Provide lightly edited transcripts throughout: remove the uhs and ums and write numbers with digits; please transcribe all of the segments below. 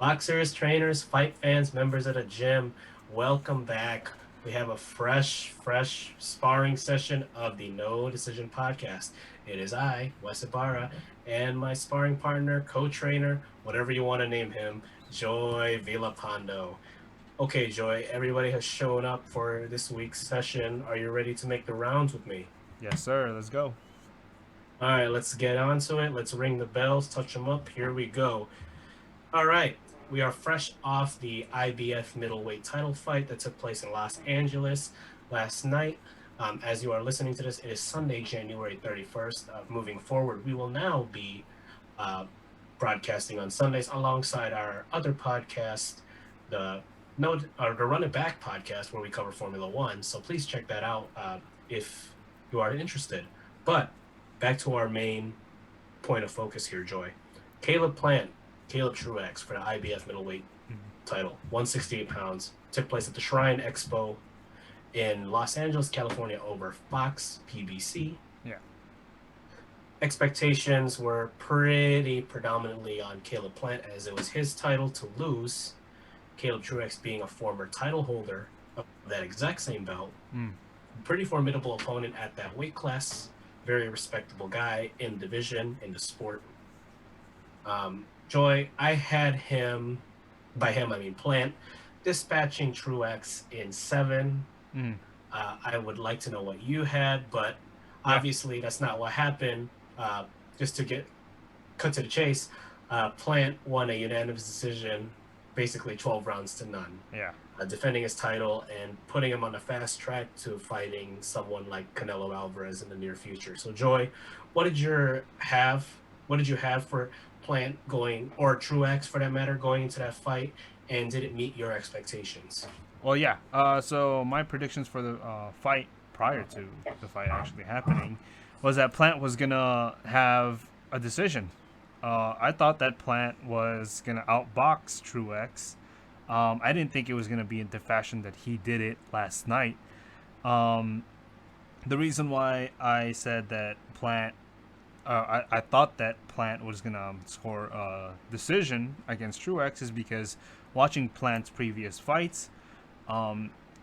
Boxers, trainers, fight fans, members of the gym, welcome back. We have a fresh sparring session of the No Decision podcast. It is I, Wes Ibarra, and my sparring partner, co-trainer, whatever you want to name him, Joy Villapando. Okay, Joy, everybody has shown up for this week's session. Are you ready to make the rounds with me? Yes, sir. Let's go. All right, let's get on to it. Let's ring the bells, touch them up. Here we go. All right. We are fresh off the IBF middleweight title fight that took place in Los Angeles last night. As you are listening to this, it is Sunday, January 31st. Moving forward, we will now be uh, broadcasting on Sundays alongside our other podcast, the the Run It Back podcast, where we cover Formula One. So please check that out if you are interested. But back to our main point of focus here, Joy. Caleb Plant, Caleb Truex for the IBF middleweight title, 168 pounds, took place at the Shrine Expo in Los Angeles, California, over Fox PBC. Yeah. Expectations were pretty predominantly on Caleb Plant as it was his title to lose. Caleb Truex being a former title holder of that exact same belt, Mm. pretty formidable opponent at that weight class, very respectable guy in division in the sport. Joy, I had him, by him I mean Plant, dispatching Truex in seven. Mm. I would like to know what you had, but Yeah. obviously that's not what happened. Just to get cut to the chase, Plant won a unanimous decision, basically 12 rounds to none, Yeah. defending his title and putting him on a fast track to fighting someone like Canelo Alvarez in the near future. So, Joy, what did you have? What did you have for Plant going, or Truex for that matter, going into that fight, and did it meet your expectations? Well, yeah. So my predictions for the fight prior to the fight actually happening was that Plant was gonna have a decision. I thought that Plant was gonna outbox Truex. I didn't think it was gonna be in the fashion that he did it last night. Um, the reason why I said that I thought that Plant was gonna score a decision against Truex is because watching Plant's previous fights,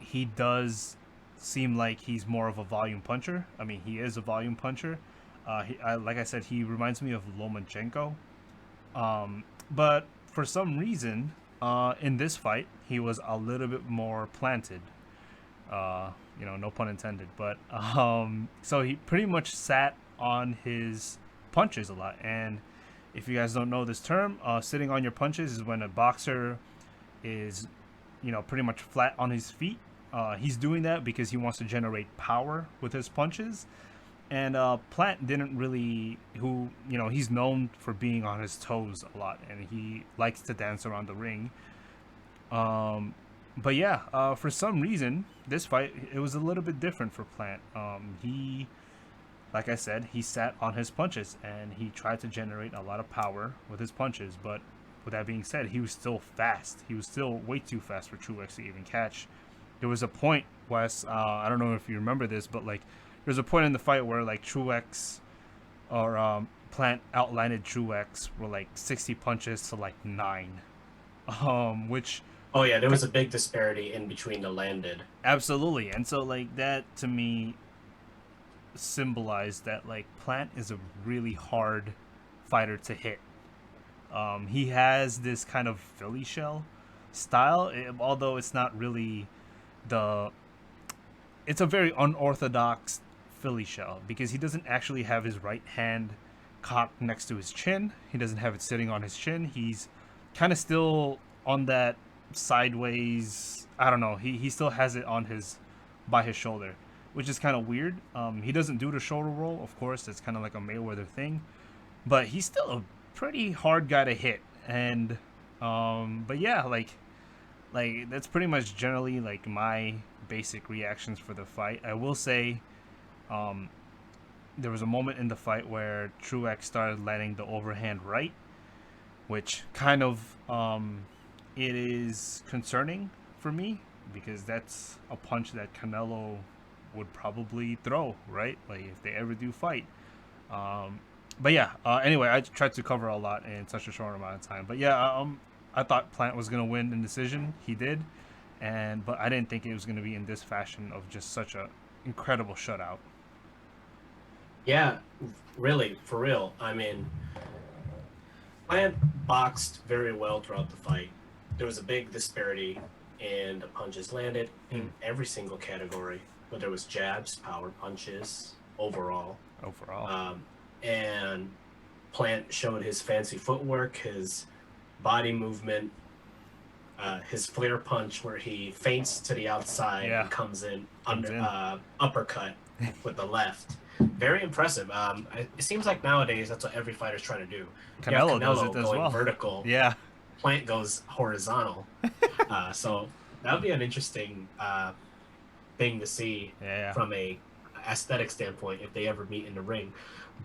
he does seem like he's more of a volume puncher. I mean, he is a volume puncher. Like I said, he reminds me of Lomachenko. But for some reason, in this fight, he was a little bit more planted. No pun intended. But so he pretty much sat on his punches a lot. And if you guys don't know this term, sitting on your punches is when a boxer is, pretty much flat on his feet. He's doing that because he wants to generate power with his punches. And Plant didn't really, he's known for being on his toes a lot, and he likes to dance around the ring. But yeah, for some reason, this fight it was a little bit different for Plant. Like I said, he sat on his punches and he tried to generate a lot of power with his punches. But with that being said, he was still fast. He was still way too fast for Truex to even catch. There was a point, Wes. I don't know if you remember this, but like there was a point in the fight where like Truex or Plant outlanded Truex were like 60 punches to like 9, which Oh yeah, there was a big disparity in between the landed. absolutely. And so like that to me symbolized that like Plant is a really hard fighter to hit. He has this kind of Philly shell style, although it's not really the. It's a very unorthodox Philly shell because he doesn't actually have his right hand cocked next to his chin. He doesn't have it sitting on his chin. He's kind of still on that sideways. I don't know. He still has it on his by his shoulder, which is kind of weird. He doesn't do the shoulder roll, of course. It's kind of like a Mayweather thing, but he's still a pretty hard guy to hit. And but yeah, like that's pretty much generally like my basic reactions for the fight. I will say, um, there was a moment in the fight where Truex started landing the overhand right, which kind of it is concerning for me because that's a punch that Canelo would probably throw, right? Like if they ever do fight. Um, but yeah, anyway, I tried to cover a lot in such a short amount of time. But yeah, I thought Plant was gonna win in decision. He did, and but I didn't think it was gonna be in this fashion of just such a incredible shutout. Yeah, really, for real. I mean, Plant boxed very well throughout the fight. There was a big disparity in the punches landed Mm. in every single category, whether it was jabs, power punches, overall. Overall. Um, and Plant showed his fancy footwork, his body movement, his flare punch where he feints to the outside Yeah, and comes in comes under in. uppercut with the left. Very impressive. It seems like nowadays that's what every fighter's trying to do. You have Canelo does it Canelo as going well. vertical, Yeah, Plant goes horizontal. So that would be an interesting thing to see yeah, from a aesthetic standpoint if they ever meet in the ring.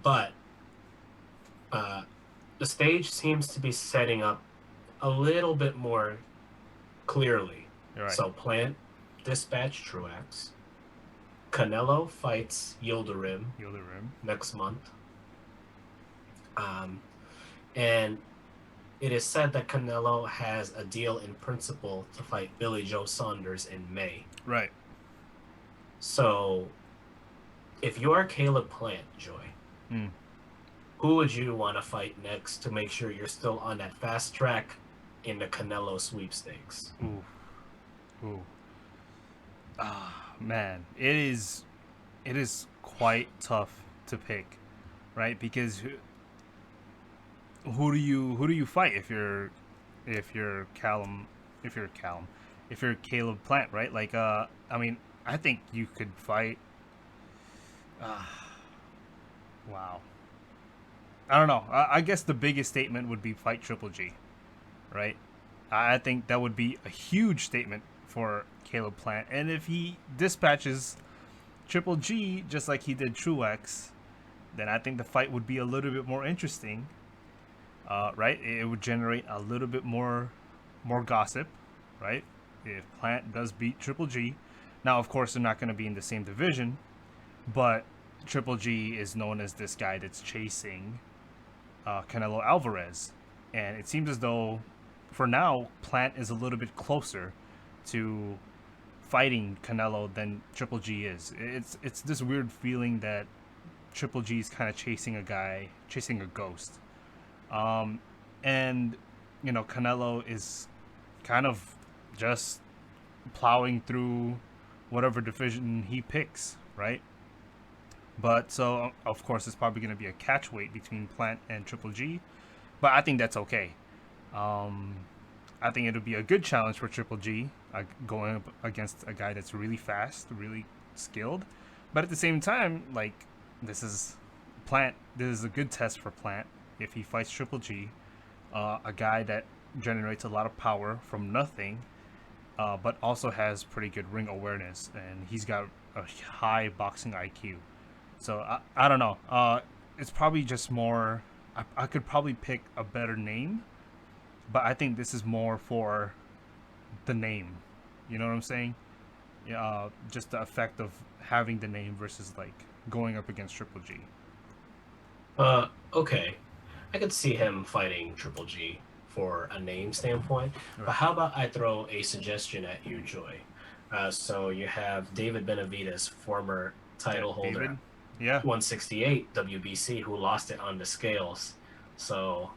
But uh, the stage seems to be setting up a little bit more clearly. you're right. So Plant dispatch Truax. Canelo fights Yildirim You're the rim. next month. Um, and it is said that Canelo has a deal in principle to fight Billy Joe Saunders in May. Right. So if you're Caleb Plant, Joy, Mm. who would you want to fight next to make sure you're still on that fast track in the Canelo sweepstakes? Ooh. Ooh. Ah, man, it is. It is quite tough to pick, right? Because who do you fight if you're Callum if you're Callum if you're Caleb Plant, right? Like I mean, I think you could fight. Uh, wow. I don't know. I guess the biggest statement would be fight Triple G, right? I think that would be a huge statement for Caleb Plant, and if he dispatches Triple G just like he did Truex, then I think the fight would be a little bit more interesting, right? It would generate a little bit more gossip, right? If Plant does beat Triple G, now of course they're not going to be in the same division, but Triple G is known as this guy that's chasing Canelo Alvarez, and it seems as though for now Plant is a little bit closer to fighting Canelo than Triple G is. It's this weird feeling that Triple G is kind of chasing a guy, chasing a ghost. And you know, Canelo is kind of just plowing through whatever division he picks, right? But so of course it's probably going to be a catch weight between Plant and Triple G, but I think that's okay. Um, I think it'll be a good challenge for Triple G going up against a guy that's really fast, really skilled, but at the same time, like this is Plant. This is a good test for Plant if he fights Triple G, a guy that generates a lot of power from nothing, but also has pretty good ring awareness, and he's got a high boxing IQ. So I don't know. It's probably just more. I could probably pick a better name, but I think this is more for the name. You know what I'm saying? Yeah, just the effect of having the name versus like going up against Triple G. Okay. I could see him fighting Triple G for a name standpoint, but Right. how about I throw a suggestion at you, Joy? So you have David Benavides, former title holder, David. Yeah. 168 WBC, who lost it on the scales. So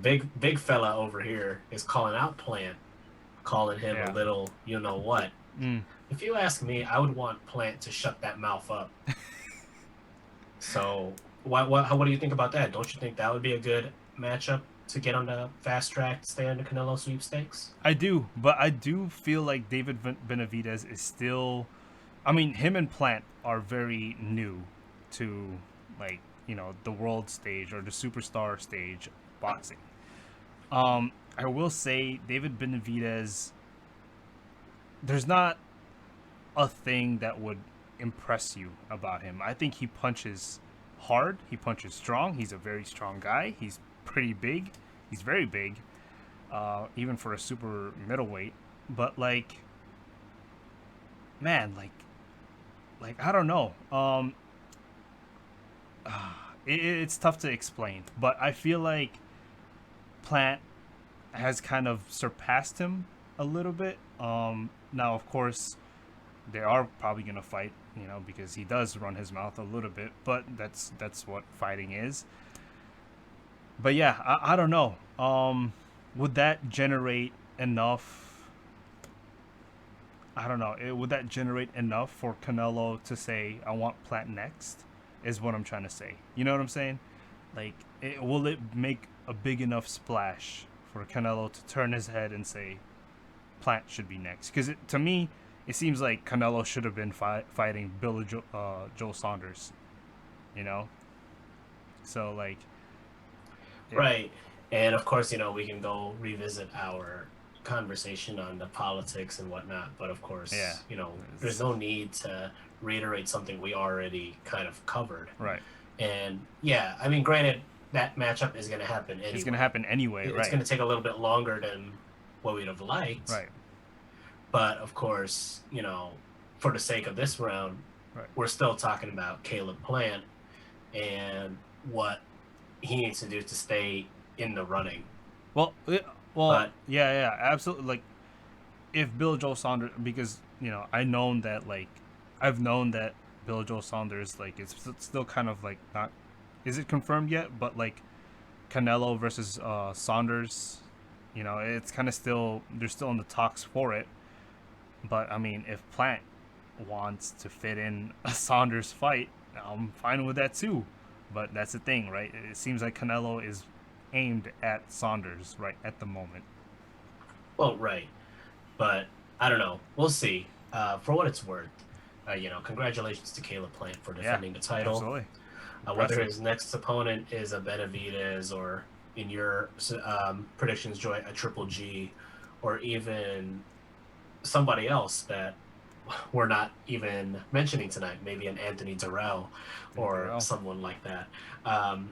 big fella over here is calling out Plant, calling him a Yeah. little, you know what. Mm. If you ask me, I would want Plant to shut that mouth up. So what do you think about that? Don't you think that would be a good matchup to get on the fast track to stay on the Canelo sweepstakes? I do, but I do feel like David Benavidez is still. I mean, him and Plant are very new to, like, you know, the world stage or the superstar stage of boxing. I will say David Benavidez. There's not a thing that would impress you about him. I think he punches hard. He punches strong. He's a very strong guy. He's pretty big. He's very big, even for a super middleweight. But man, I don't know. It's tough to explain, but I feel like Plant has kind of surpassed him a little bit. Now, of course, they are probably gonna fight, because he does run his mouth a little bit. But that's what fighting is. But yeah, I don't know. Would that generate enough? I don't know. Would that generate enough for Canelo to say, "I want Plant next"? Is what I'm trying to say. You know what I'm saying? Like, will it make a big enough splash for Canelo to turn his head and say, Plant should be next? Because to me, it seems like Canelo should have been fighting Joe Saunders. You know, so like, yeah, Right. And of course, we can go revisit our conversation on the politics and whatnot. But of yeah, course, there's no need to reiterate something we already kind of covered. right. And yeah, I mean, granted, that matchup is going to happen It's gonna anyway. happen anyway, It's right? going to take a little bit longer than what we'd have liked. Right, But of course, for the sake of this round, right. we're still talking about Caleb Plant and what he needs to do to stay in the running. Well, But yeah, yeah, absolutely. Like, if Bill Joe Saunders, because I've known that Bill Joe Saunders, like, it's still kind of like not, is it confirmed yet? But like Canelo versus Saunders, it's kind of still, they're still in the talks for it. But I mean, if Plant wants to fit in a Saunders fight, I'm fine with that too. But that's the thing, right? It seems like Canelo is aimed at Saunders right at the moment. well, right. But I don't know. We'll see. For what it's worth, congratulations to Caleb Plant for Yeah, defending the title. absolutely. Whether Impressive. his next opponent is a Benavidez or, in your predictions, Joy, a Triple G, or even somebody else that we're not even mentioning tonight, maybe an Anthony Durrell or Darrell. someone like that. Um,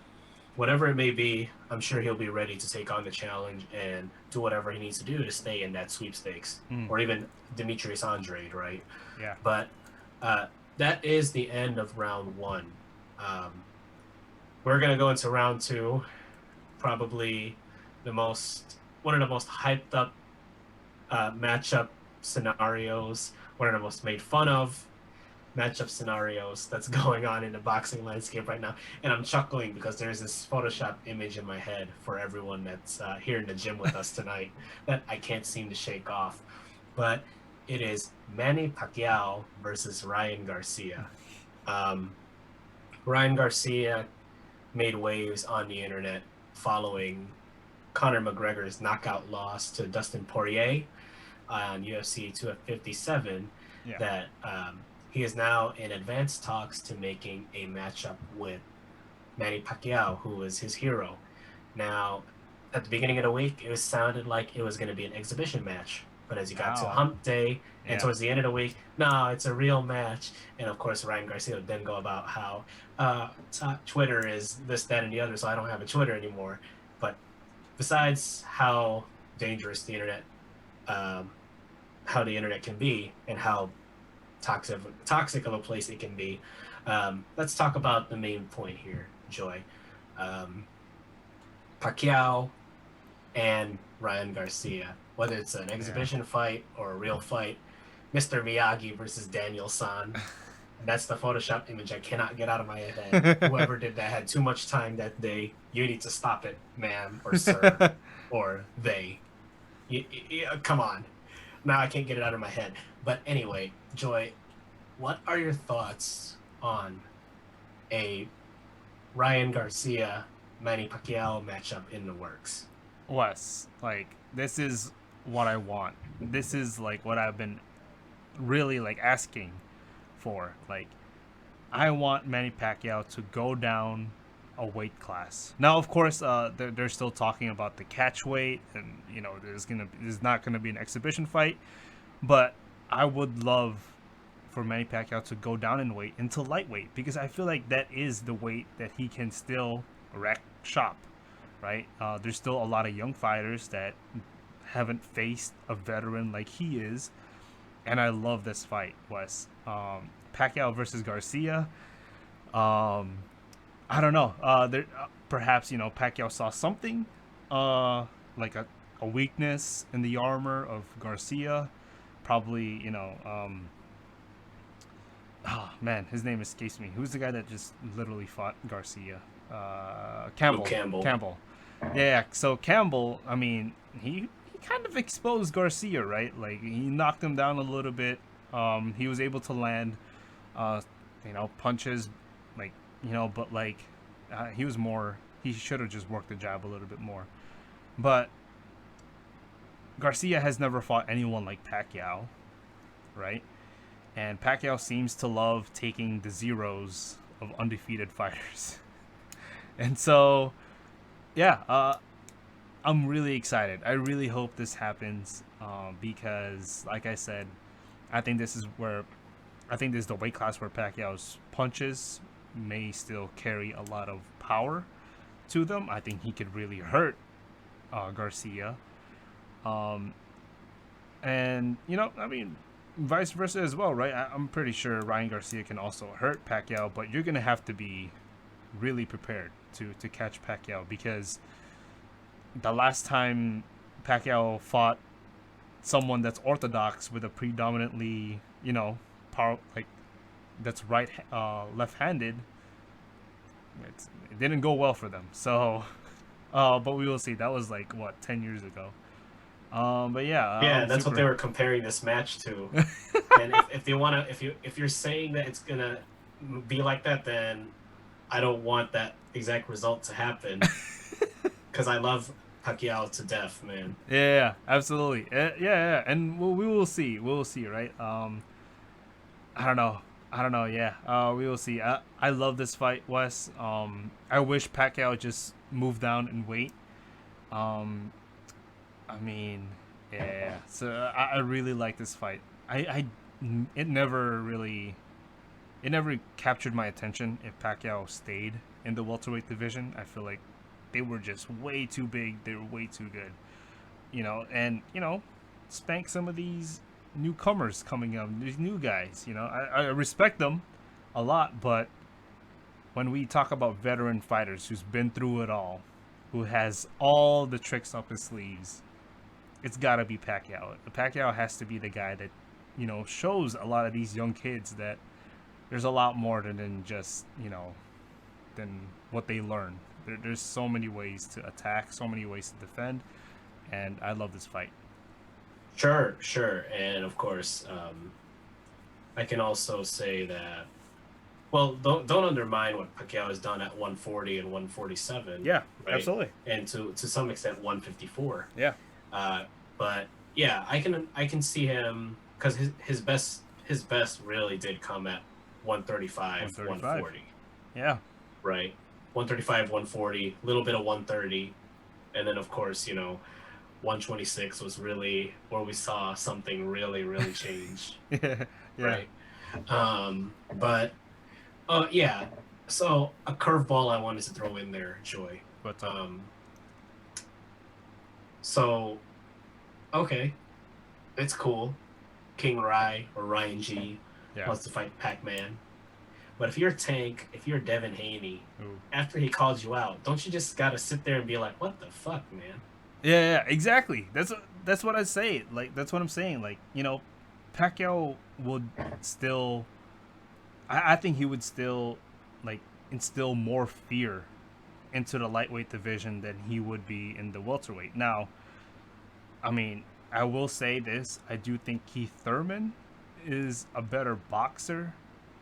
Whatever it may be, I'm sure he'll be ready to take on the challenge and do whatever he needs to do to stay in that sweepstakes, Mm, or even Demetrius Andrade, right? yeah. But uh, that is the end of round one. Um, we're gonna go into round two, probably one of the most hyped up matchup scenarios, one of the most made fun of matchup scenarios that's going on in the boxing landscape right now. And I'm chuckling because there's this Photoshop image in my head for everyone that's here in the gym with us tonight that I can't seem to shake off. But it is Manny Pacquiao versus Ryan Garcia. Um, Ryan Garcia made waves on the internet following Conor McGregor's knockout loss to Dustin Poirier on UFC 257 Yeah. that he is now in advanced talks to making a matchup with Manny Pacquiao, who was his hero. Now, at the beginning of the week, it was sounded like it was going to be an exhibition match. But as you got to Wow. hump day and Yeah. towards the end of the week, no, it's a real match. And of course, Ryan Garcia would then go about how Twitter is this, that, and the other, so I don't have a Twitter anymore. But besides dangerous the internet, um, how the internet can be, and how toxic of a place it can be, let's talk about the main point here, Joy. Um, Pacquiao and Ryan Garcia, whether it's an Yeah. exhibition fight or a real fight, Mr. Miyagi versus Daniel San. That's the Photoshop image I cannot get out of my head. Whoever did that had too much time that day. You need to stop it, ma'am or sir or they. Come on. Now I can't get it out of my head. But anyway, Joy, what are your thoughts on a Ryan Garcia Manny Pacquiao matchup in the works? Wes, like, this is what I want. This is like what I've been really like asking for. Like, I want Manny Pacquiao to go down a weight class. Now, of course, they're still talking about the catch weight, and there's not gonna be an exhibition fight, but I would love for Manny Pacquiao to go down in weight into lightweight because I feel like that is the weight that he can still wreck shop. Right? There's still a lot of young fighters that haven't faced a veteran like he is, and I love this fight, Wes. Pacquiao versus Garcia. Um, I don't know. Perhaps Pacquiao saw something, like a weakness in the armor of Garcia. Probably, oh man, his name escapes me. Who's the guy that just literally fought Garcia? Luke Campbell. Campbell. Campbell. Yeah. So Campbell, I mean, he kind of exposed Garcia, right? Like he knocked him down a little bit. He was able to land, uh, punches, like but like he was more. He should have just worked the jab a little bit more. But Garcia has never fought anyone like Pacquiao, right? And Pacquiao seems to love taking the zeros of undefeated fighters. And so, yeah, I'm really excited. I really hope this happens because, like I said, I think this is where I think this is the weight class where Pacquiao's punches may still carry a lot of power to them. I think he could really hurt Garcia. Um, and I mean, vice versa as well, right? I'm pretty sure Ryan Garcia can also hurt Pacquiao, but you're gonna have to be really prepared to catch Pacquiao because the last time Pacquiao fought someone that's orthodox with a predominantly power like that's left-handed, it didn't go well for them. So, but we will see. That was like what 10 years ago. But yeah, Yeah, I'm that's what they super. were comparing this match to. And if they want to, if you're saying that it's gonna be like that, then I don't want that exact result to happen because I love Pacquiao to death, man. Yeah, absolutely. Yeah, and we will see. We will see, right? I don't know. I don't know. Yeah, we will see. I love this fight, Wes. I wish Pacquiao just moved down and weight. Um, I mean, yeah. So I really like this fight. It never really, it never captured my attention if Pacquiao stayed in the welterweight division. I feel like they were just way too big. They were way too good. And spank some of these newcomers coming up, these new guys. I respect them a lot, but when we talk about veteran fighters who's been through it all, who has all the tricks up his sleeves, it's got to be Pacquiao. Pacquiao has to be the guy that shows a lot of these young kids that there's a lot more than just than what they learn. There's so many ways to attack, so many ways to defend, and I love this fight. Sure, sure, and of course, I can also say that. Well, don't undermine what Pacquiao has done at 140 and 147, Yeah, right? absolutely. And to some extent 154. Yeah. Uh, but yeah, I can see him because his best really did come at 135, 135. 140, Yeah. right? 135, 140, a little bit of 130, and then of course 126 was really where we saw something really really change, Yeah. Yeah. right? But yeah, so a curveball I wanted to throw in there, Joy. What's up? Um, so okay, it's cool. King Rai or Ryan G Yeah. wants to fight Pac-Man. But if you're Tank, if you're Devin Haney, Ooh. after he calls you out, don't you just gotta sit there and be like, "What the fuck, man?" Yeah. Exactly. That's what I say. Like that's what I'm saying. Like Pacquiao would still. I think he would still like instill more fear into the lightweight division than he would be in the welterweight. Now, I mean, I will say this: I do think Keith Thurman is a better boxer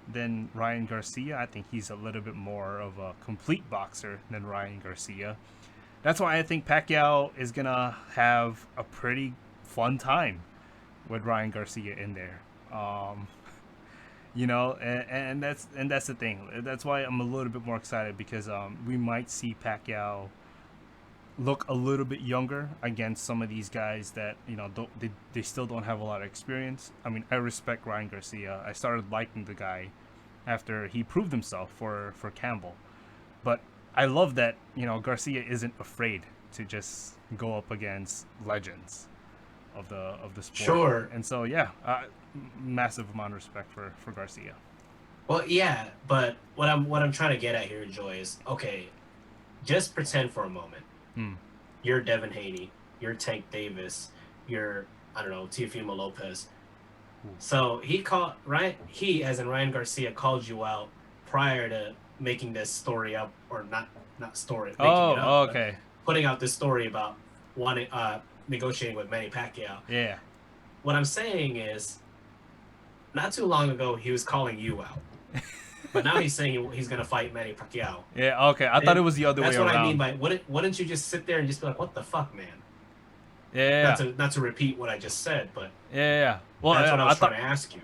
than Ryan Garcia. I think he's a little bit more of a complete boxer than Ryan Garcia. That's why I think Pacquiao is gonna have a pretty fun time with Ryan Garcia in there. And that's the thing. That's why I'm a little bit more excited because we might see Pacquiao look a little bit younger against some of these guys that they still don't have a lot of experience. I mean, I respect Ryan Garcia. I started liking the guy after he proved himself for Campbell, but I love that Garcia isn't afraid to just go up against legends of the sport. Sure. And so yeah, massive amount of respect for Garcia. Well, yeah, but what I'm trying to get at here, Joy, is okay. Just pretend for a moment Hmm. you're Devin Haney. you're Tank Davis, you're I don't know Teofimo Lopez. Ooh. So he as in Ryan Garcia called you out prior to making this story up, or not story making it up, Oh, but okay. putting out this story about wanting negotiating with Manny Pacquiao. Yeah. What I'm saying is, not too long ago he was calling you out, but now he's saying he's going to fight Manny Pacquiao. Yeah. Okay. I thought it And was the other way that's what I mean around. by wouldn't you just sit there and just be like, what the fuck, man? Yeah. Not to repeat what I just said, but Yeah. Well, that's what I I was trying thought to ask you.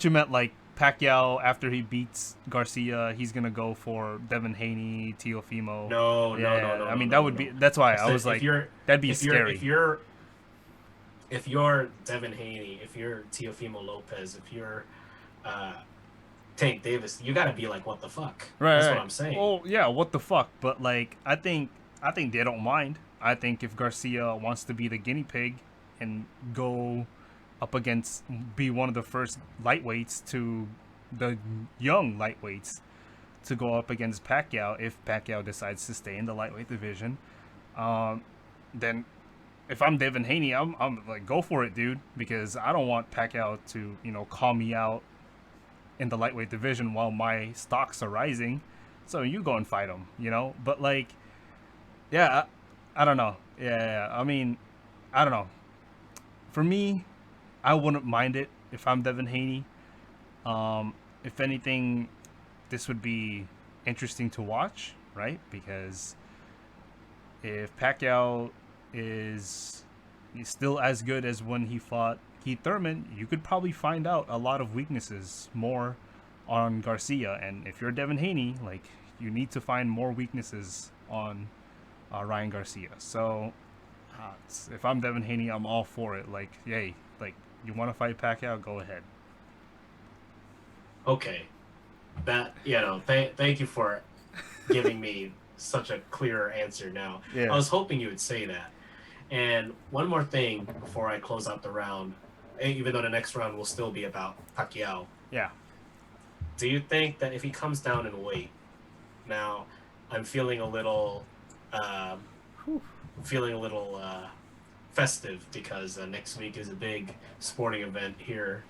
you meant like Pacquiao after he beats Garcia, he's gonna go for Devin Haney, Teofimo. No, no, no, Yeah. no, I no, mean no, that no, would be. no. That's why I I said was like, that'd be if you're if scary. you're if you're Devin Haney, if you're Teofimo Lopez, if you're uh, Tank Davis, you got to be like, what the fuck? Right. That's what Right. I'm saying. Well, yeah. What the fuck? But like, I think they don't mind. I think if Garcia wants to be the guinea pig and go up against, be one of the first lightweights to the young lightweights to go up against Pacquiao, if Pacquiao decides to stay in the lightweight division, um, then if I'm Devin Haney, I'm like, go for it, dude, because I don't want Pacquiao to, call me out in the lightweight division while my stocks are rising. So you go and fight him, But like, yeah, I don't know. Yeah, I mean, I don't know. For me, I wouldn't mind it if I'm Devin Haney. If anything, this would be interesting to watch, right? Because if Pacquiao is he's still as good as when he fought Keith Thurman, you could probably find out a lot of weaknesses more on Garcia. And if you're Devin Haney, like, you need to find more weaknesses on Ryan Garcia. So if I'm Devin Haney, I'm all for it. Like, yay, like, you want to fight Pacquiao, go ahead. Okay, thank you for giving me such a clearer answer. Now, I Yeah, was hoping you would say that. And one more thing before I close out the round, even though the next round will still be about Pacquiao, yeah. do you think that if he comes down in weight, now I'm um, feeling a little festive because next week is a big sporting event here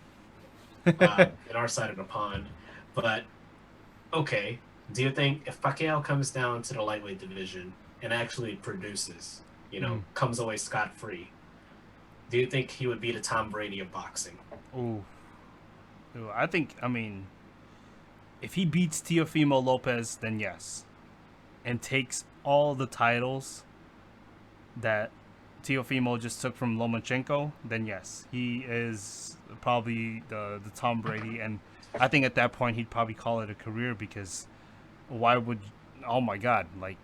in our side of the pond. But okay, do you think if Pacquiao comes down to the lightweight division and actually produces, Mm. comes away scot free, do you think he would be the Tom Brady of boxing? Ooh. I think, I mean, if he beats Teofimo Lopez, then yes. And takes all the titles that Teofimo just took from Lomachenko, then yes. He is probably the Tom Brady. And I think at that point, he'd probably call it a career because why would, oh my God, like,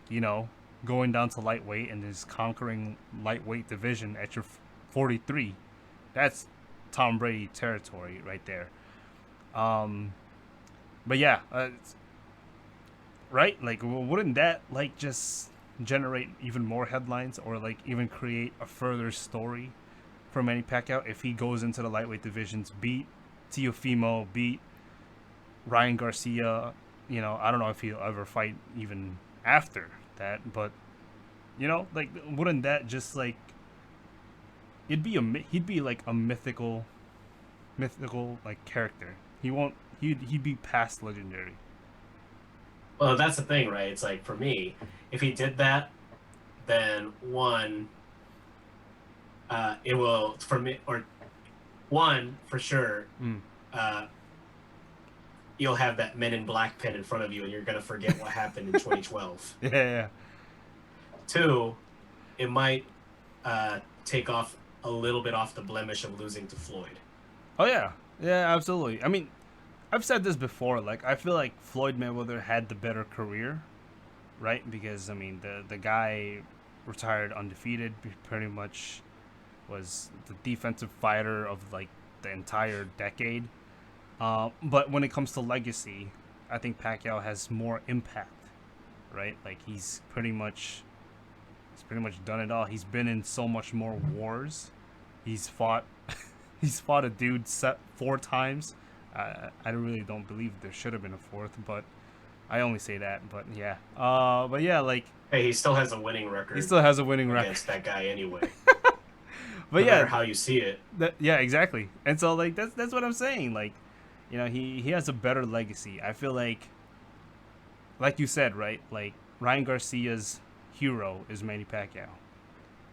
going down to lightweight and just conquering lightweight division at your 43, that's Tom Brady territory right there. Um, but yeah, right? Like, wouldn't that like just generate even more headlines or like even create a further story for Manny Pacquiao if he goes into the lightweight divisions, beat Teofimo, beat Ryan Garcia? I don't know if he'll ever fight even after that, but like, wouldn't that just like he'd be like a mythical like character. He won't. He'd be past legendary. Well, that's the thing, right? It's like for me, if he did that, then it will for me, or one for sure, Mm. uh, you'll have that Men in Black pin in front of you, and you're gonna forget what happened in 2012. Yeah, yeah. Two, it might take off a little bit off the blemish of losing to Floyd. Oh yeah, yeah, absolutely. I mean, I've said this before. Like, I feel like Floyd Mayweather had the better career, right? Because I mean, the guy retired undefeated. Pretty much was the defensive fighter of like the entire decade. But when it comes to legacy, I think Pacquiao has more impact, right? Like, he's pretty much done it all. He's been in so much more wars. He's fought he's fought a dude set 4 times. I really don't believe there should have been a fourth, but I only say that. But yeah, but yeah, like, Hey, he still has a winning he record still has a winning record. against that guy anyway. But no matter yeah, how you see it. yeah, exactly. And so like that's what I'm saying. Like, he has a better legacy. I feel like you said, right? Like Ryan Garcia's hero is Manny Pacquiao,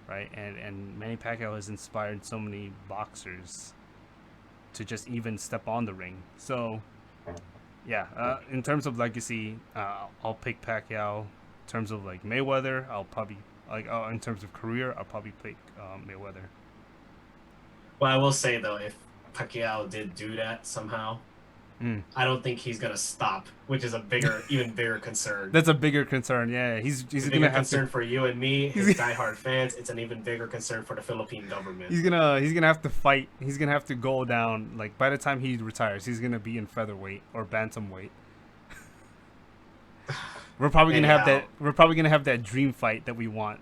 right? And Manny Pacquiao has inspired so many boxers to just even step on the ring. So yeah, in terms of legacy, I'll pick Pacquiao. In terms of like Mayweather, I'll probably in terms of career, I'll probably pick Mayweather. Well, I will say though, if Pacquiao did do that somehow, Mm. I don't think he's gonna stop, which is a bigger, even bigger concern. That's a bigger concern. Yeah, It's he's a gonna bigger have to concern for you and me, his he's diehard fans. It's an even bigger concern for the Philippine government. he's gonna have to fight. He's gonna have to go down. Like by the time he retires, he's gonna be in featherweight or bantamweight. We're probably gonna have that. Anyhow, We're probably gonna have that dream fight that we want,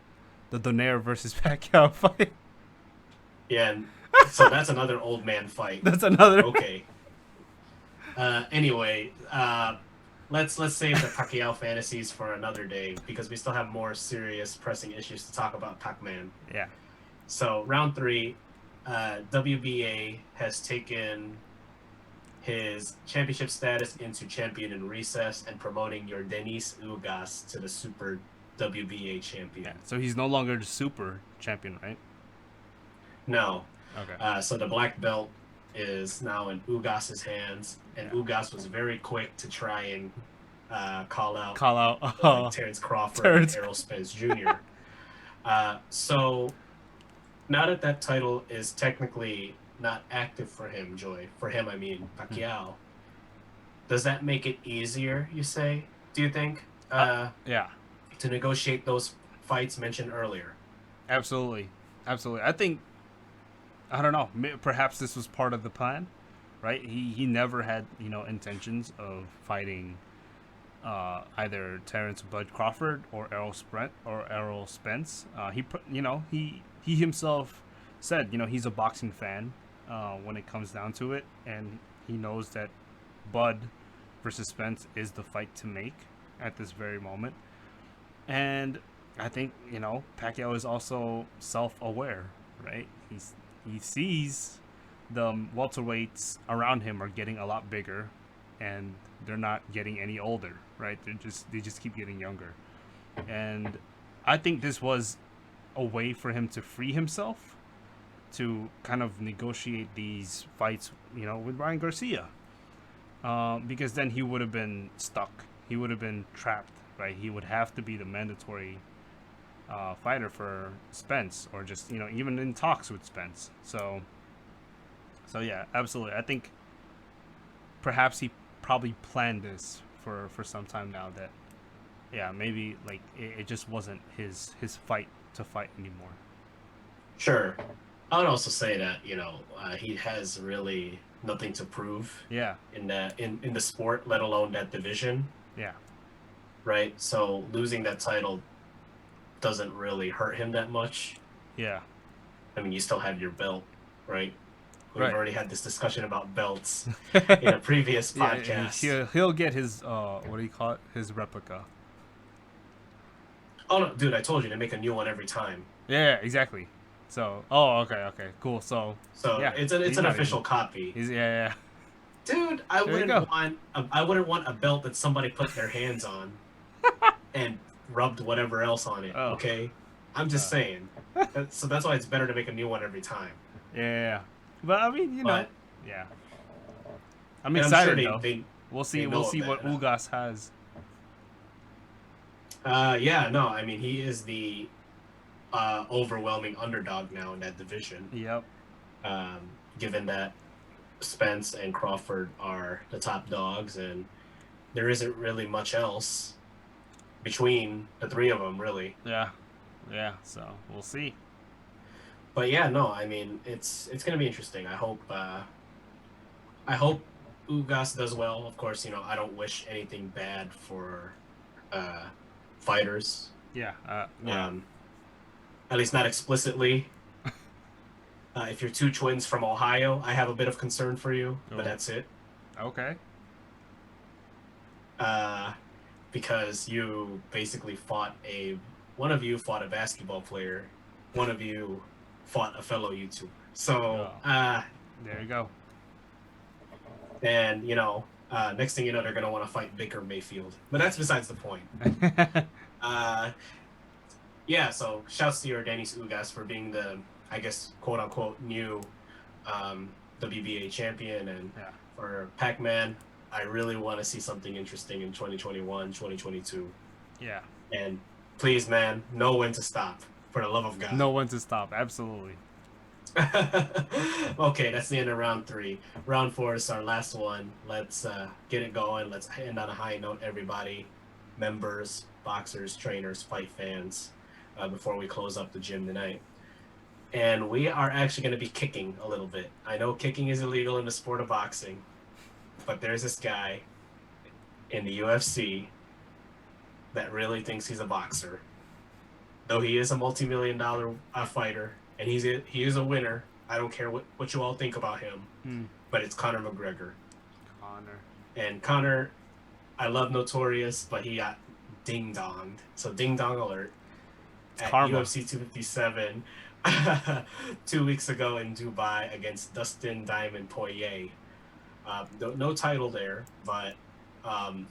the Donaire versus Pacquiao fight. yeah. So that's another old man fight. That's another. Okay. Anyway, let's save the Pacquiao fantasies for another day because we still have more serious, pressing issues to talk about Pac-Man. Yeah. So round three, WBA has taken his championship status into champion in recess and promoting your Denis Ugas to the Super WBA champion. Yeah. So he's no longer the super champion, right? No. Okay. So the black belt is now in Ugas's hands, and Yeah. Ugas was very quick to try and call out Call out. Terrence Crawford Terrence. and Errol Spence Jr. So now that that title is technically not active for him, Joy, for him, I mean Pacquiao, does that make it easier, you say? Do you think? Yeah. To negotiate those fights mentioned earlier? Absolutely. Absolutely. I think. I don't know. Perhaps this was part of the plan, right? He never had intentions of fighting either Terrence Bud Crawford or Errol Spence. He himself said he's a boxing fan when it comes down to it, and he knows that Bud versus Spence is the fight to make at this very moment. And I think Pacquiao is also self-aware, right? He sees the welterweights around him are getting a lot bigger, and they're not getting any older, right? They just keep getting younger, and I think this was a way for him to free himself to kind of negotiate these fights, with Ryan Garcia, because then he would have been stuck. He would have been trapped, right? He would have to be the mandatory fighter for Spence, or just even in talks with Spence. So yeah, absolutely. I think perhaps he probably planned this for some time now. That yeah, maybe like it just wasn't his fight to fight anymore. Sure. I would also say that he has really nothing to prove Yeah, in the sport, let alone that division, yeah, right? So losing that title doesn't really hurt him that much. yeah. I mean, you still have your belt, right? We've Right. already had this discussion about belts in a previous Yeah, podcast. he'll get his what do you call it? His replica. Oh no, dude! I told you to make a new one every time. Yeah, exactly. So okay, cool. So So yeah, it's he's an not official even. copy, Yeah. dude. There you go. I wouldn't want a belt that somebody put their hands on and rubbed whatever else on it. Oh. Okay, I'm just saying. So that's why it's better to make a new one every time. Yeah. But I mean, But yeah. I'm and I'm sure excited though. they We'll see. they We'll know see of what that. Ugas has. Yeah, no, I mean he is the overwhelming underdog now in that division. Yep. Um, given that Spence and Crawford are the top dogs, and there isn't really much else between the three of them, really. Yeah. Yeah. So we'll see. But yeah, no, I mean it's gonna be interesting. I hope Ugas does well. Of course, I don't wish anything bad for fighters. Yeah. Yeah. At least not explicitly. If you're two twins from Ohio, I have a bit of concern for you, Oh. but that's it. Okay. Because you basically one of you fought a basketball player, one of you fought a fellow YouTuber. So, Oh, there you go. and next thing you know, they're gonna want to fight Baker Mayfield. But that's besides the point. Uh, yeah. So, shouts to your Denis Ugas for being the, I guess, quote unquote new WBA champion, and Yeah. for Pac-Man, I really want to see something interesting in 2021, 2022. Yeah. And please, man, know when to stop. For the love of No God. one to stop. Absolutely. Okay, that's the end of round three. Round four is our last one. Let's get it going. Let's end on a high note, everybody. Members, boxers, trainers, fight fans, before we close up the gym tonight. And we are actually going to be kicking a little bit. I know kicking is illegal in the sport of boxing, but there's this guy in the UFC that really thinks he's a boxer. Though he is a multi-million-dollar fighter, and he is a winner. I don't care what you all think about him, Hmm. but it's Conor McGregor. Honor. And Conor, I love Notorious, but he got ding donged. So ding dong alert It's at karma. UFC 257 2 weeks ago in Dubai against Dustin Diamond Poirier. No title there, but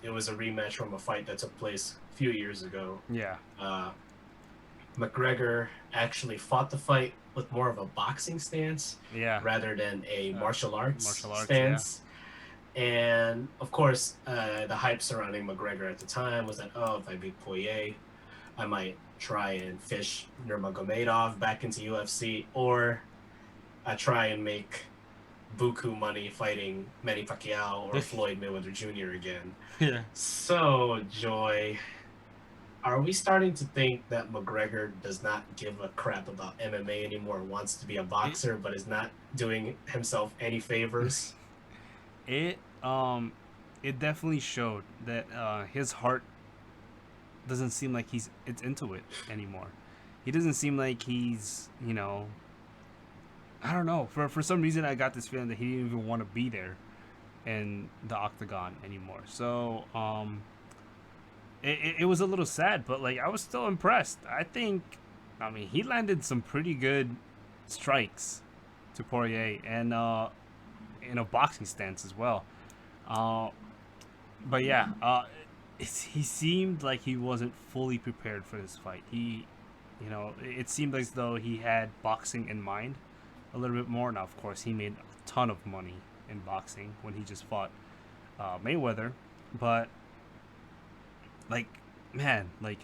it was a rematch from a fight that took place a few years ago. Yeah. McGregor actually fought the fight with more of a boxing stance Yeah. rather than a martial arts Martial arts. stance. And of course, the hype surrounding McGregor at the time was that, oh, if I beat Poirier, I might try and fish Nurmagomedov back into UFC, or I try and make buku money fighting Manny Pacquiao or Floyd Mayweather Jr. again. Yeah. So, Joy, are we starting to think that McGregor does not give a crap about MMA anymore, wants to be a boxer, but is not doing himself any favors? It it definitely showed that his heart doesn't seem like it's into it anymore. He doesn't seem like he's, I don't know. For some reason I got this feeling that he didn't even want to be there in the octagon anymore. So, it was a little sad, but like I was still impressed. I mean, he landed some pretty good strikes to Poirier, and in a boxing stance as well. Uh, but yeah, he seemed like he wasn't fully prepared for this fight. It seemed as though he had boxing in mind a little bit more. Now, of course, he made a ton of money in boxing when he just fought Mayweather, but like, man, like,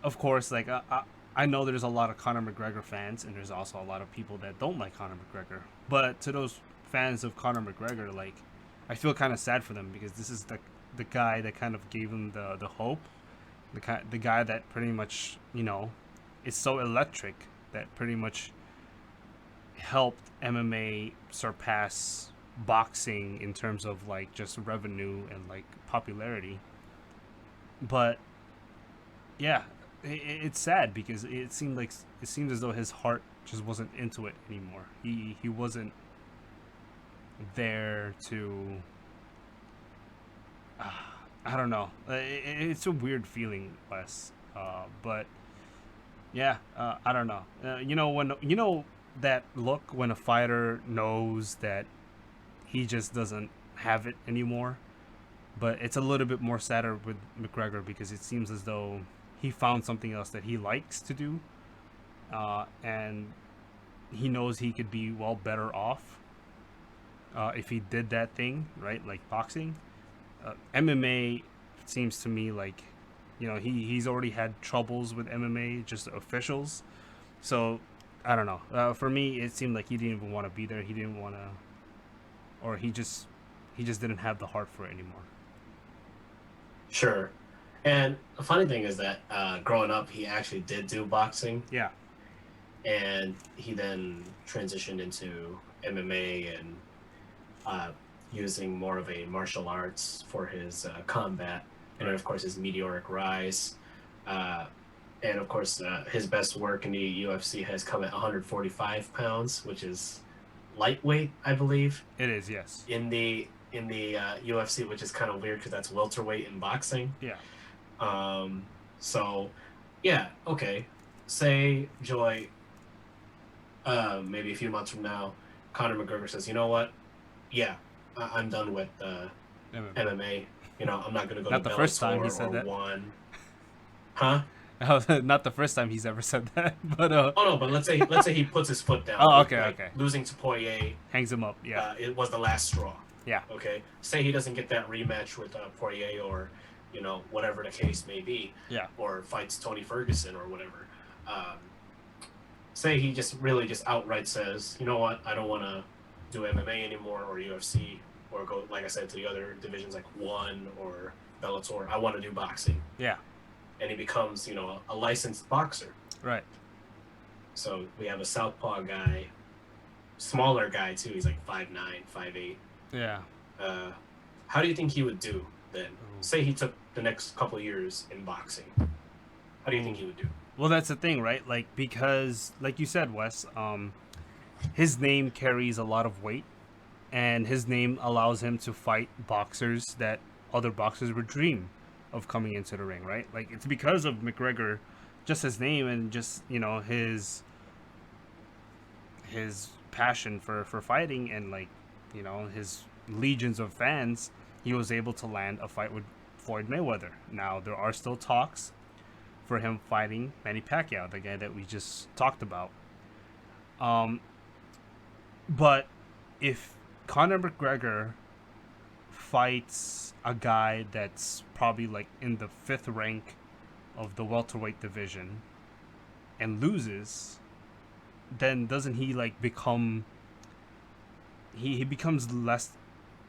of course, like I know there's a lot of Conor McGregor fans, and there's also a lot of people that don't like Conor McGregor. But to those fans of Conor McGregor, like, I feel kind of sad for them because this is the guy that kind of gave them the hope, the guy that pretty much is so electric that pretty much helped MMA surpass boxing in terms of like just revenue and like popularity. But yeah, it's sad because it seemed as though his heart just wasn't into it anymore. He wasn't there to. Uh, I don't know. It's a weird feeling, Wes. But yeah, I don't know. When that look when a fighter knows that he just doesn't have it anymore. But it's a little bit more sadder with McGregor because it seems as though he found something else that he likes to do, and he knows he could be better off if he did that thing, right? Like boxing, MMA seems to me like, he's already had troubles with MMA, just officials. So I don't know. For me, it seemed like he didn't even want to be there. He didn't want to, or he just didn't have the heart for it anymore. Sure. And the funny thing is that growing up, he actually did do boxing, Yeah. and he then transitioned into MMA and uh, using more of a martial arts for his combat, and then, of course, his meteoric rise. Uh, and of course, his best work in the UFC has come at 145 pounds, which is lightweight, I believe, It is, yes. in the UFC, which is kind of weird because that's welterweight in boxing. Yeah. So, yeah, okay. Say, Joy, maybe a few months from now, Conor McGregor says, you know what? Yeah, I'm done with MMA. MMA. I'm not gonna go to Not the first time he Bellator said or that. One. Huh? Not the first. Time he's ever said that, but Oh no, but let's say he puts his foot down. oh, okay, Like okay. losing to Poirier, Hangs him up. Yeah, it was the last straw. yeah, Okay, say he doesn't get that rematch with Poirier, or whatever the case may be, yeah. or fights Tony Ferguson or whatever. Um, Say he just really just outright says, you know what, I don't want to do MMA anymore or UFC, or go, like I said, to the other divisions like One or Bellator. I want to do boxing, Yeah. and he becomes a licensed boxer. Right. So we have a southpaw guy, smaller guy too. He's like 5'9", 5'8". Yeah. Uh, how do you think he would do then? Ooh. Say he took the next couple of years in boxing. How do you think he would do? Well, that's the thing, right? Like because, like you said, Wes, his name carries a lot of weight, and his name allows him to fight boxers that other boxers would dream of coming into the ring, right? Like it's because of McGregor, just his name and just his passion for fighting and like his legions of fans, he was able to land a fight with Floyd Mayweather. Now there are still talks for him fighting Manny Pacquiao, the guy that we just talked about. Um, but if Conor McGregor fights a guy that's probably like in the fifth rank of the welterweight division and loses, then doesn't he like become he becomes less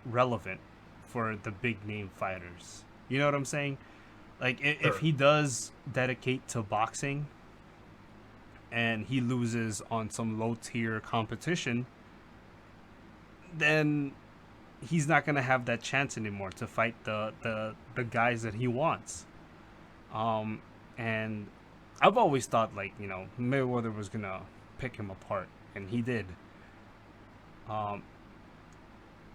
relevant for the big name fighters? You know what I'm saying? Like if Sure. he does dedicate to boxing and he loses on some low tier competition, then he's not gonna have that chance anymore to fight the guys that he wants. Um, and I've always thought like Mayweather was gonna pick him apart, and he did. Um,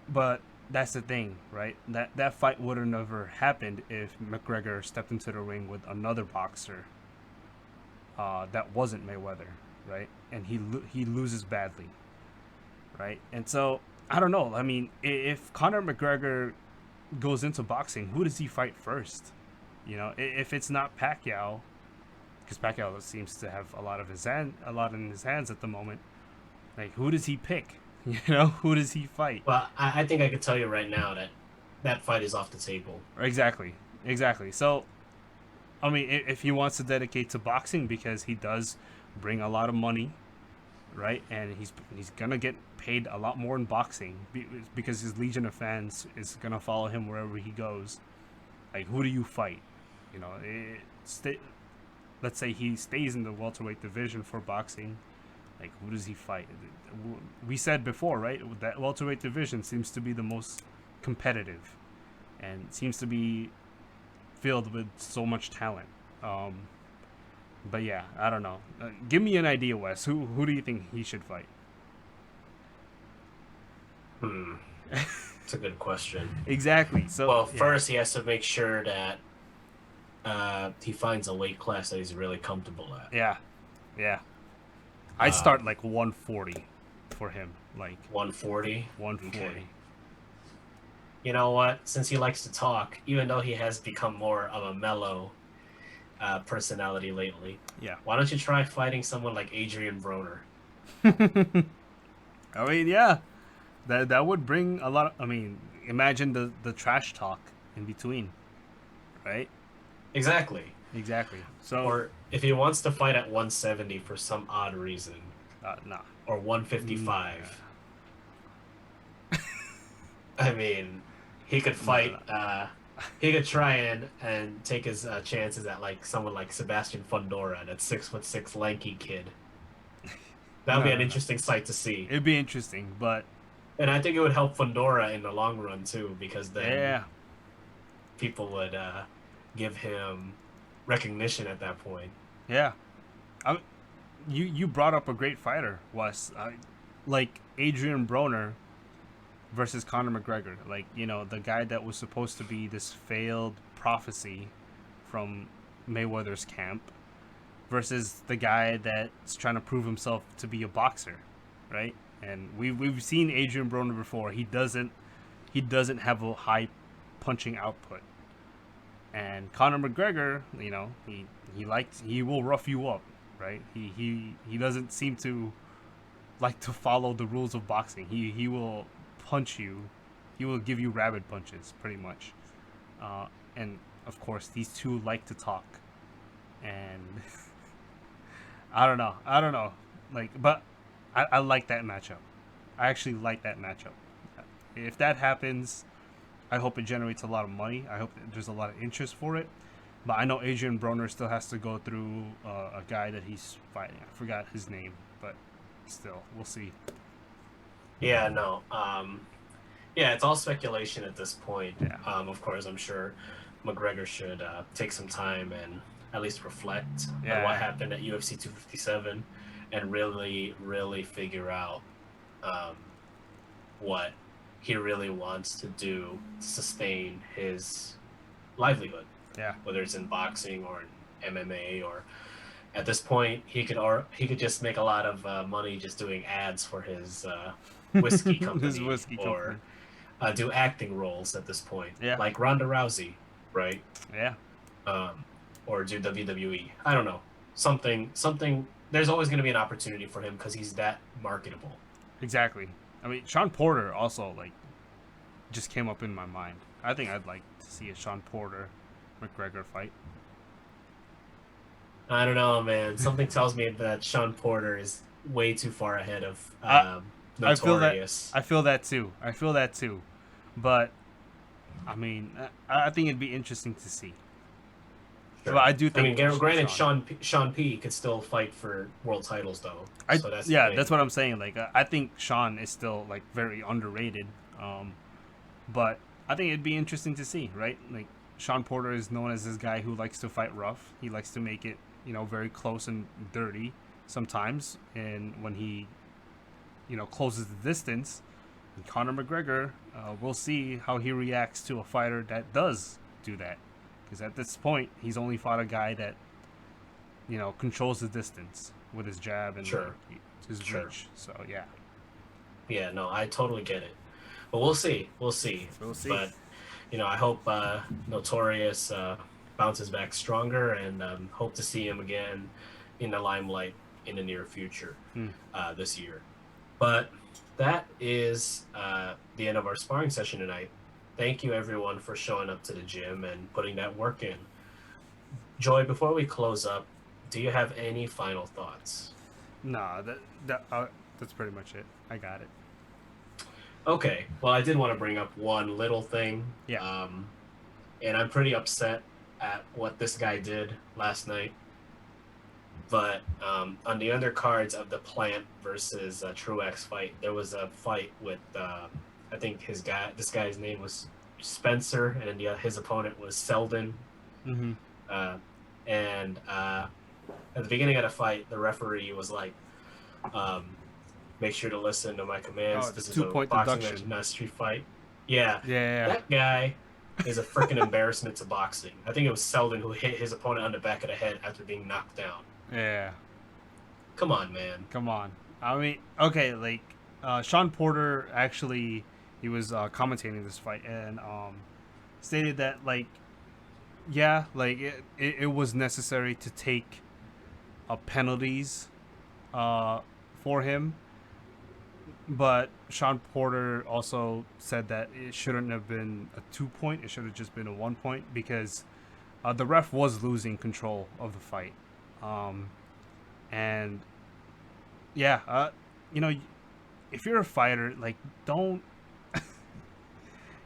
but that's the thing, right? That fight would have never happened if McGregor stepped into the ring with another boxer that wasn't Mayweather, right? And he loses badly, right? And so I don't know. I mean, if Conor McGregor goes into boxing, who does he fight first? If it's not Pacquiao, because Pacquiao seems to have a lot in his hands at the moment. Like, who does he pick? Who does he fight? Well, I think I could tell you right now that that fight is off the table. Exactly, exactly. So, I mean, if he wants to dedicate to boxing because he does bring a lot of money, right, and he's gonna get paid a lot more in boxing because his legion of fans is gonna follow him wherever he goes. Like, who do you fight? You know, let's say he stays in the welterweight division for boxing. Like, who does he fight? We said before, right? That welterweight division seems to be the most competitive, and seems to be filled with so much talent. But yeah, I don't know. Give me an idea, Wes. Who do you think he should fight? Hmm, it's a good question. Exactly. So Well, yeah, first he has to make sure that he finds a weight class that he's really comfortable at. yeah, yeah. I'd start Um, like 140 for him, like 140. 140. Okay. You know what? Since he likes to talk, even though he has become more of a mellow personality lately, Yeah. why don't you try fighting someone like Adrian Broner? I mean, yeah, that would bring a lot. I mean, imagine the trash talk in between, right? Exactly. Exactly. So, Or if he wants to fight at 170 for some odd reason, nah. or Yeah. 155, I mean, he could No, fight. no. He could try and take his chances at like someone like Sebastian Fundora, that 6'6" lanky kid. That would be No, an no, no. interesting sight to see, It'd be interesting, but and I think it would help Fundora in the long run too, because then yeah, people would give him recognition at that point. yeah. I, you brought up a great fighter, Wes. Like Adrian Broner versus Conor McGregor. Like the guy that was supposed to be this failed prophecy from Mayweather's camp. versus the guy that's trying to prove himself to be a boxer, right? And we've seen Adrian Broner before. He doesn't have a high punching output. And Conor McGregor, he will rough you up, right? He doesn't seem to like to follow the rules of boxing. He will punch you. He will give you rabbit punches, pretty much. And of course, these two like to talk. And I don't know. But I like that matchup. I actually like that matchup. If that happens, I hope it generates a lot of money. I hope that there's a lot of interest for it. But I know Adrian Broner still has to go through a guy that he's fighting. I forgot his name, but still, we'll see. Yeah, no. Yeah, it's all speculation at this point. Yeah. Of course, I'm sure McGregor should take some time and at least reflect on Yeah. what happened at UFC 257 and really, really figure out what he really wants to do to sustain his livelihood, Yeah. whether it's in boxing or in MMA or at this point he could just make a lot of money just doing ads for his whiskey company His whiskey or company. do acting roles at this point, Yeah. like Ronda Rousey, right? Yeah. Or do WWE. I don't know, something. There's always going to be an opportunity for him because he's that marketable. Exactly. I mean, Sean Porter also just came up in my mind. I think I'd like to see a Sean Porter McGregor fight. I don't know, man. Something tells me that Sean Porter is way too far ahead of I I feel that Notorious. I feel that too. I feel that too. But I mean, I think it'd be interesting to see. Sure. But I do I mean, think granted, Sean P could still fight for world titles though. So that's the yeah, thing. that's what I'm saying. I think Sean is still very underrated. But I think it'd be interesting to see, right? Like Sean Porter is known as this guy who likes to fight rough. He likes to make it, very close and dirty sometimes. And when he, closes the distance, and Conor McGregor, we'll see how he reacts to a fighter that does do that. Because at this point, he's only fought a guy that, controls the distance with his jab and Sure. his Sure. reach. So yeah, Yeah, no, I totally get it. But we'll see. We'll see. we'll see. But I hope Notorious bounces back stronger, and hope to see him again in the limelight in the near future this year. But that is the end of our sparring session tonight. Thank you, everyone, for showing up to the gym and putting that work in. Joy, before we close up, do you have any final thoughts? Nah, that's pretty much it. I got it. Okay, well, I did want to bring up one little thing. Yeah. And I'm pretty upset at what this guy did last night. But on the undercards of the Plant versus Truex fight, there was a fight with I think this guy's name was Spencer, and his opponent was Selden. Mm-hmm. And at the beginning of the fight, the referee was like, "Make sure to listen to my commands. Oh, This is a 2-point boxing deduction. match, not a street fight." Yeah, Yeah. that guy is a freaking embarrassment to boxing. I think it was Selden who hit his opponent on the back of the head after being knocked down. Yeah. Come on, man. Come on. I mean, okay, Sean Porter actually, he was commentating this fight and stated that yeah, it was necessary to take penalties for him, but Sean Porter also said that it shouldn't have been a 2-point. It should have just been a 1-point because the ref was losing control of the fight. And yeah, if you're a fighter, don't,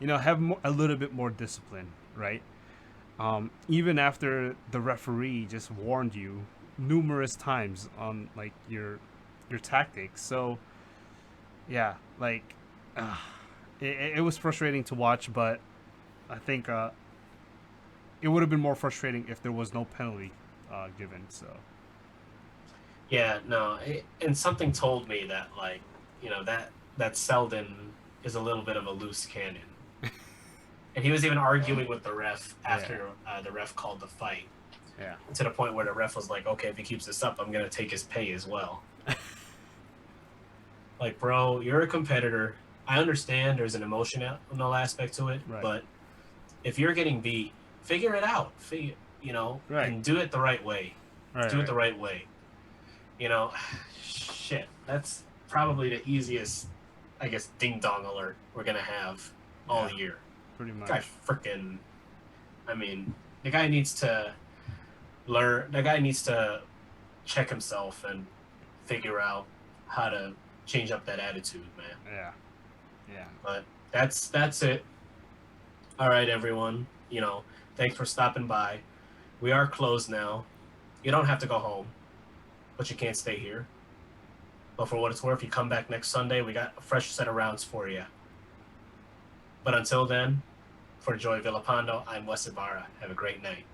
have a little bit more discipline, right? Even after the referee just warned you numerous times on your tactics. So yeah, it was frustrating to watch, but I think it would have been more frustrating if there was no penalty given. So Yeah, no, and something told me that that Selden is a little bit of a loose cannon, and he was even arguing with the ref after the ref called the fight. Yeah. To the point where the ref was like, okay, if he keeps this up, I'm gonna take his pay as well. Like, bro, you're a competitor. I understand there's an emotional aspect to it, Right. but if you're getting beat, figure it out. Right. And do it the right way. Right. Do it Right. the right way. You know, shit. That's probably the easiest, I guess, ding dong alert we're gonna have all Yeah. year. Pretty Guy much. freaking. I mean, the guy needs to learn. The guy needs to check himself and figure out how to change up that attitude, man. Yeah. Yeah. But that's it. All right, everyone. Thanks for stopping by. We are closed now. You don't have to go home, but you can't stay here. But for what it's worth, you come back next Sunday. We got a fresh set of rounds for you. But until then, for Joy Villapando, I'm Wes Ibarra. Have a great night.